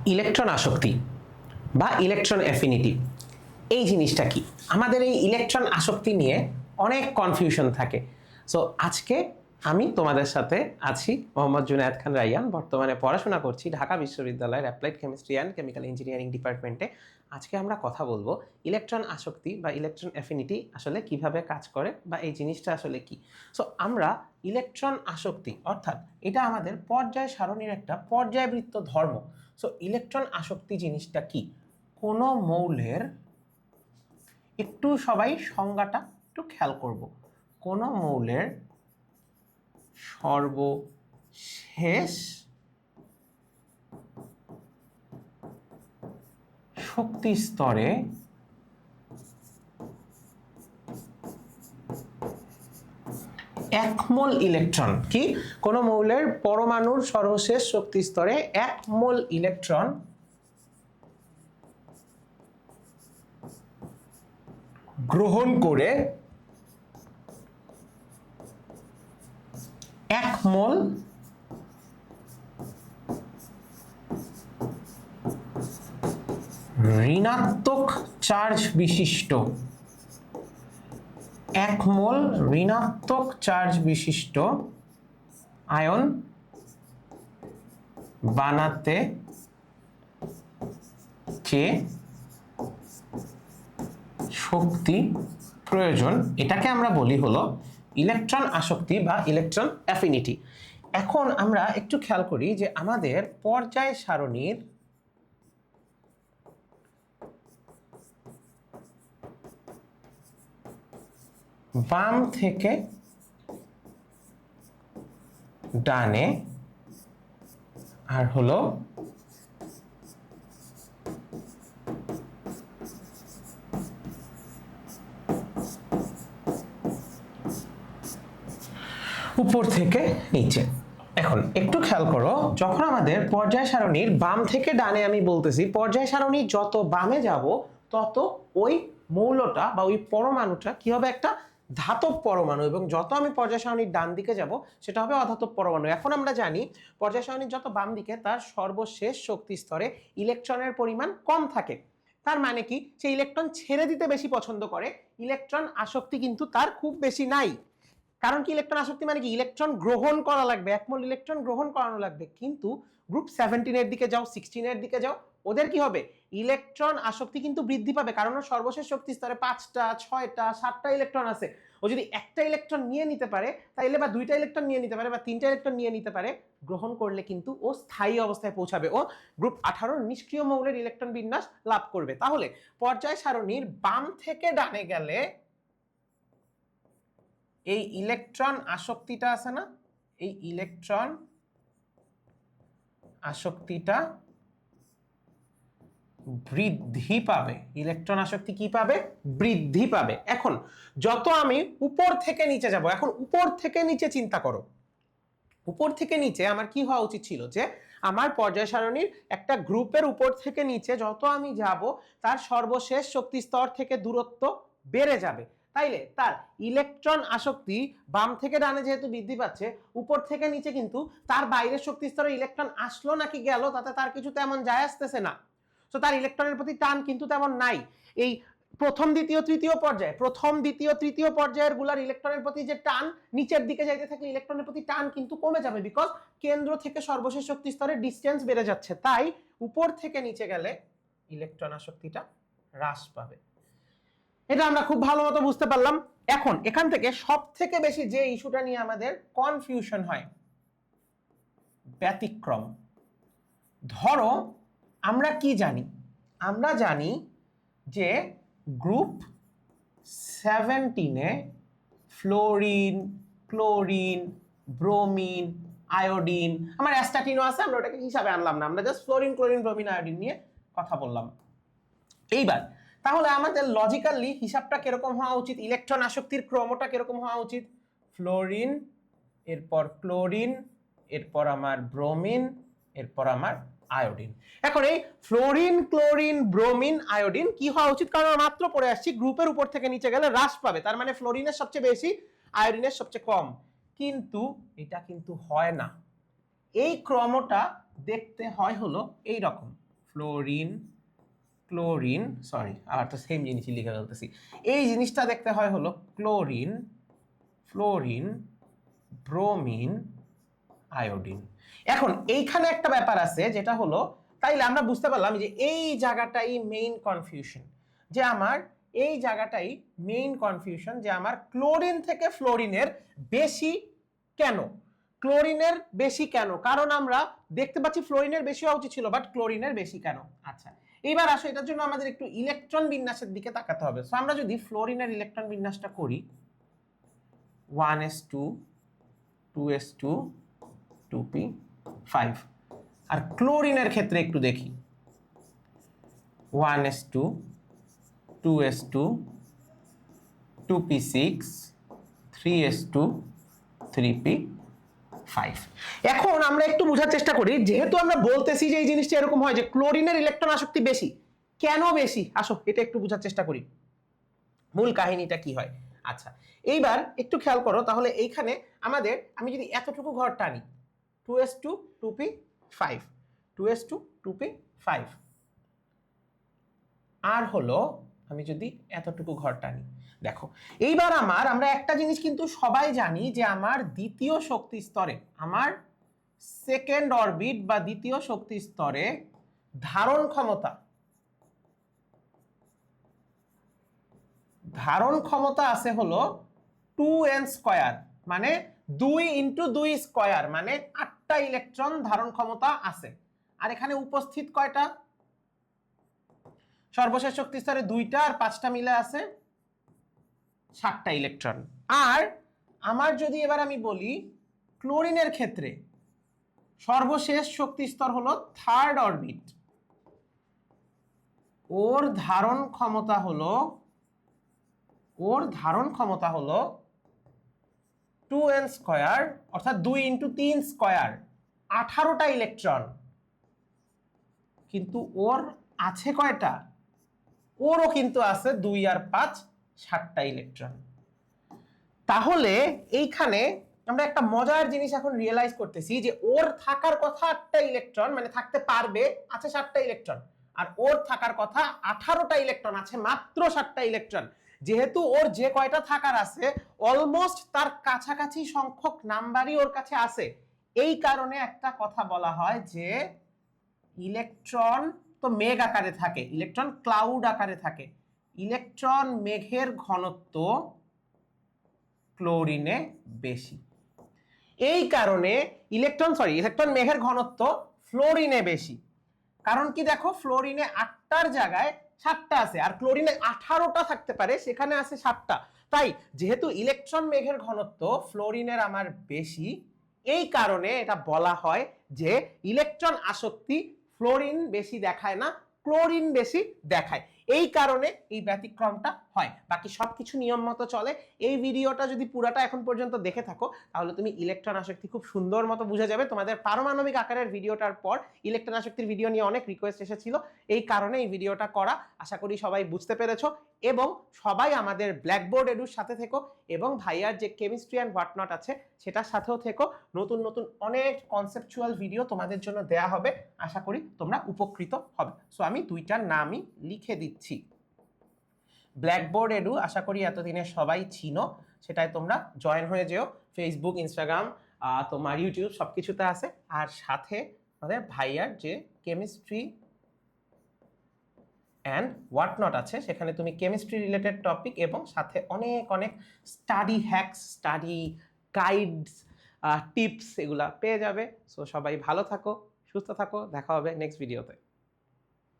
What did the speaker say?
Electron আসক্তি বা electron affinity এই জিনিসটা কি? আমাদের এই ইলেকট্রন আসক্তি নিয়ে অনেক কনফিউশন থাকে। সো আজকে আমি তোমাদের সাথে আছি মোহাম্মদ জুনায়েদ খান রাইয়ান, বর্তমানে পড়াশোনা করছি ঢাকা বিশ্ববিদ্যালয়ের applied chemistry and chemical engineering ডিপার্টমেন্টে। আজকে আমরা কথা বলবো ইলেকট্রন আসক্তি বা ইলেকট্রন অ্যাফিনিটি আসলে কিভাবে কাজ করে বা এই জিনিসটা আসলে কি। সো আমরা ইলেকট্রন আসক্তি অর্থাৎ এটা আমাদের পর্যায় সারণীর একটা পর্যায়বৃত্ত ধর্ম। সো ইলেকট্রন আসক্তি জিনিসটা কি? কোনো মৌলের, একটু সবাই সংজ্ঞাটা একটু খেয়াল করব, কোনো মৌলের সর্বশেষ শক্তি স্তরে এক মোল ইলেকট্রন কি? কোনো মৌলের পরমাণুর সর্বশেষ শক্তি স্তরে এক মোল ইলেকট্রন গ্রহণ করে এক মোল ঋণাত্মক চার্জ বিশিষ্ট, এক মোল ঋণাত্মক চার্জ বিশিষ্ট আয়ন বানাতে যে শক্তি প্রয়োজন এটাকে আমরা বলি হলো ইলেকট্রন আসক্তি বা ইলেকট্রন অ্যাফিনিটি। এখন আমরা একটু খেয়াল করি যে আমাদের পর্যায় সারণীর বাম থেকে ডানে আর হলো উপর থেকে নিচে। এখন একটু খেয়াল করো, যখন আমাদের পর্যায় সারণীর বাম থেকে ডানে, আমি বলতেছি পর্যায় সারণীর যত বামে যাব তত ওই মৌলটা বা ওই পরমাণুটা কি হবে? একটা ধাতব পরমাণু। এবং যত আমি পর্যায় সারণীর ডান দিকে যাব সেটা হবে অধাতব পরমাণু। এখন আমরা জানি পর্যায় সারণীর যত বাম দিকে তার সর্বশেষ শক্তি স্তরে ইলেকট্রনের পরিমাণ কম থাকে। তার মানে কি? সে ইলেকট্রন ছেড়ে দিতে বেশি পছন্দ করে, ইলেকট্রন আসক্তি কিন্তু তার খুব বেশি নাই। কারণ কি? ইলেকট্রন আসক্তি মানে কি? ইলেকট্রন গ্রহণ করা লাগবে, এক মোল ইলেকট্রন গ্রহণ করানো লাগবে। কিন্তু গ্রুপ 17 এর দিকে যাও, 16 এর দিকে যাও, ওদের কি হবে? ইলেকট্রন আসক্তি কিন্তু বৃদ্ধি পাবে, কারণ ওর সর্বশেষ শক্তি স্তরে 5টা 6টা 7টা ইলেকট্রন আছে। ও যদি একটা ইলেকট্রন নিয়ে নিতে পারে তাইলে, বা 2টা ইলেকট্রন নিয়ে নিতে পারে, বা 3টা ইলেকট্রন নিয়ে নিতে পারে, গ্রহণ করলে কিন্তু ও স্থায়ী অবস্থায় পৌঁছাবে, ও গ্রুপ 18 নিষ্ক্রিয় মৌলের ইলেকট্রন বিন্যাস লাভ করবে। তাহলে পর্যায় সারণীর বাম থেকে ডানে গেলে এই ইলেকট্রন আসক্তিটা আছে না, এই ইলেকট্রন আসক্তিটা বৃদ্ধি পাবে। ইলেকট্রন আসক্তি কি পাবে? বৃদ্ধি পাবে। এখন যত আমি উপর থেকে নিচে যাব, এখন উপর থেকে নিচে চিন্তা করো, উপর থেকে নিচে আমার কি হওয়া উচিত ছিল? যে আমার পর্যায় সারণীর একটা গ্রুপের উপর থেকে নিচে যত আমি যাব তার সর্বশেষ শক্তি স্তর থেকে দূরত্ব বেড়ে যাবে। তাইলে তার ইলেকট্রন আসক্তি বাম থেকে ডানে যেহেতু বৃদ্ধি পাচ্ছে, উপর থেকে নিচে কিন্তু তার বাইরের শক্তি স্তরে ইলেকট্রন আসলো নাকি গেল তাতে তার কিছু তেমন যায় আসতেছে না। তো তার ইলেকট্রনের প্রতি টান কিন্তু তেমন নাই। এই প্রথম দ্বিতীয় তৃতীয় পর্যায়ে, প্রথম দ্বিতীয় তৃতীয় পর্যায়ের গুলার ইলেকট্রনের প্রতি যে টান, নিচের দিকে যাইতে থাকলে ইলেকট্রনের প্রতি টান কিন্তু কমে যাবে, বিকজ কেন্দ্র থেকে সর্বশেষ শক্তি স্তরের ডিসটেন্স বেড়ে যাচ্ছে। তাই উপর থেকে নিচে গেলে ইলেকট্রন আসক্তিটা হ্রাস পাবে। এটা আমরা খুব ভালো মতো বুঝতে পারলাম। এখন এখান থেকে সব থেকে বেশি যে ইস্যুটা নিয়ে আমাদের কনফিউশন হয়, ব্যতিক্রম। ধরো আমরা কি জানি? আমরা জানি যে group 17 fluorine, chlorine, bromine, iodine, আমার অ্যাস্টাটিনও আছে, আমরা ওটাকে হিসাবে আনলাম না, আমরা just fluorine, chlorine, bromine, iodine নিয়ে কথা বললাম। এইবার তাহলে আমাদের লজিক্যালি হিসাবটা কিরকম হওয়া উচিত? ইলেকট্রন আসক্তির ক্রমটা কিরকম হওয়া উচিত? ফ্লোরিন, এরপর ক্লোরিন, এরপর আমার ব্রোমিন, এরপর আমার আয়োডিন। এখন এই ফ্লোরিন, ক্লোরিন, ব্রোমিন, আয়োডিন কি হওয়া উচিত? কারণ মাত্র পড়ে আসছি গ্রুপের উপর থেকে নিচে গেলে হ্রাস পাবে, তার মানে ফ্লোরিনের সবচেয়ে বেশি, আয়োডিনের সবচেয়ে কম। কিন্তু এটা কিন্তু হয় না। এই ক্রমটা দেখতে হয় হলো এই রকম। ফ্লোরিন, ক্লোরিন, সরি আর তো সেম জিনিসই লিখে ফেলতেছি। এই জিনিসটা দেখতে হয় হলো ক্লোরিন, ফ্লোরিন, ব্রোমিন, আয়োডিন। এখন এইখানে একটা ব্যাপার আছে যেটা হলো, তাইলে আমরা বুঝতে পারলাম যে এই জায়গাটাই মেইন কনফিউশন, যে আমার এই জায়গাটাই মেইন কনফিউশন যে আমার ক্লোরিন থেকে ফ্লোরিনের বেশি কেন, ক্লোরিনের বেশি কেন, কারণ আমরা দেখতে পাচ্ছি ফ্লোরিনের বেশি হওয়া উচিত ছিল, বাট ক্লোরিনের বেশি কেন। আচ্ছা, এইবার আসো এটার জন্য আমাদের একটু ইলেকট্রন বিন্যাসের দিকে তাকাতে হবে। সো আমরা যদি ফ্লোরিনের ইলেকট্রন বিন্যাসটা করি 1s2 2s2 2p5, আর ক্লোরিনের ক্ষেত্রে একটু দেখি 1s2 2s2 2p6 3s2 3p5। এখন আমরা একটু বোঝার চেষ্টা করি, যেহেতু আমরা বলতেছি যে এই জিনিসটা এরকম হয় যে ক্লোরিনের ইলেকট্রন আসক্তি বেশি, কেন বেশি আসো এটা একটু বোঝার চেষ্টা করি, মূল কাহিনীটা কি হয়। আচ্ছা, এইবার একটু খেয়াল করো, তাহলে এইখানে আমাদের আমি যদি এতটুকু ঘর টানি 2s2 2p5 2s2 2p5, আর হলো আমি যদি এতটুকু ঘর টানি, দেখো এইবার আমরা একটা জিনিস কিন্তু সবাই জানি যে আমার দ্বিতীয় শক্তি স্তরে, আমার সেকেন্ড অরবিট বা দ্বিতীয় শক্তি স্তরে ধারণ ক্ষমতা আছে হলো 2n স্কয়ার, মানে 2 × 2 স্কয়ার, মানে 8টা ইলেকট্রন ধারণ ক্ষমতা আছে। আর এখানে উপস্থিত কয়টা, সর্বশেষ শক্তি স্তরে 2টা আর 5টা মিলে আছে 7টা ইলেকট্রন। আর আমার যদি এবার আমি বলি ক্লোরিনের ক্ষেত্রে সর্বশেষ শক্তি স্তর হলো থার্ড অরবিট, ওর ধারণ ক্ষমতা হলো 2n স্কয়ার, অর্থাৎ 2 × 3 স্কয়ার, 18টা ইলেকট্রন। কিন্তু ওর আছে কয়টা, ওরও কিন্তু আছে 2 আর 5 7টা ইলেকট্রন। তাহলে এইখানে আমরা একটা মজার জিনিস এখন রিয়েলাইজ করতেছি যে ওর থাকার কথা 8টা ইলেকট্রন, মানে থাকতে পারবে, আছে 7টা ইলেকট্রন, আর ওর থাকার কথা 18টা ইলেকট্রন, আছে মাত্র 7টা ইলেকট্রন। যেহেতু ওর যে কয়টা থাকার আছে অলমোস্ট তার কাছাকাছি সংখ্যক নাম্বারই ওর কাছে আছে, এই কারণে একটা কথা বলা হয় যে ইলেকট্রন তো মেঘ আকারে থাকে, ইলেকট্রন ক্লাউড আকারে থাকে, ইলেকট্রন মেঘের ঘনত্ব ক্লোরিনে বেশি। এই কারণে ইলেকট্রন মেঘের ঘনত্ব ফ্লোরিনে বেশি। কারণ কি, দেখো ফ্লোরিনে 8টার জায়গায় 7টা আছে, আর ক্লোরিনে 18টা থাকতে পারে, সেখানে আছে 7টা। তাই যেহেতু ইলেকট্রন মেঘের ঘনত্ব ফ্লোরিনের আমার বেশি, এই কারণে এটা বলা হয় যে ইলেকট্রন আসক্তি ফ্লোরিন বেশি দেখায় না, ক্লোরিন বেশি দেখায়। এই কারণে এই ব্যতিক্রমটা হয়, বাকি সবকিছু নিয়ম মতো চলে। এই ভিডিওটা যদি পুরাটা এখন পর্যন্ত দেখে থাকো তাহলে তুমি ইলেকট্রন আসক্তি খুব সুন্দর মতো বুঝে যাবে। তোমাদের পারমাণবিক আকারের ভিডিওটার পর ইলেকট্রন আসক্তির ভিডিও নিয়ে অনেক রিকোয়েস্ট এসেছিল, এই কারণে এই ভিডিওটা করা। আশা করি সবাই বুঝতে পেরেছো, এবং সবাই আমাদের ব্ল্যাকবোর্ড এডুর সাথে থেকো, এবং ভাইয়ার যে কেমিস্ট্রি অ্যান্ড হোয়াটনট আছে সেটার সাথেও থেকো। নতুন নতুন অনেক কনসেপচুয়াল ভিডিও তোমাদের জন্য দেয়া হবে, আশা করি তোমরা উপকৃত হবে। সো আমি দুইটার নামই লিখে দিচ্ছি, ব্ল্যাকবোর্ড এডু। আশা করি এতদিনে সবাই চিনো, সেটাই তোমরা জয়েন হয়ে যেও। ফেসবুক, ইনস্টাগ্রাম, তোমার ইউটিউব সবকিছুতে আছে। আর সাথে আমাদের ভাইয়ার যে কেমিস্ট্রি অ্যান্ড হোয়াটনট আছে, সেখানে তুমি কেমিস্ট্রি রিলেটেড টপিক এবং সাথে অনেক অনেক study hacks, study guides, tips এগুলা পেয়ে যাবে। সো সবাই ভালো থাকো, সুস্থ থাকো, দেখা হবে নেক্সট ভিডিওতে।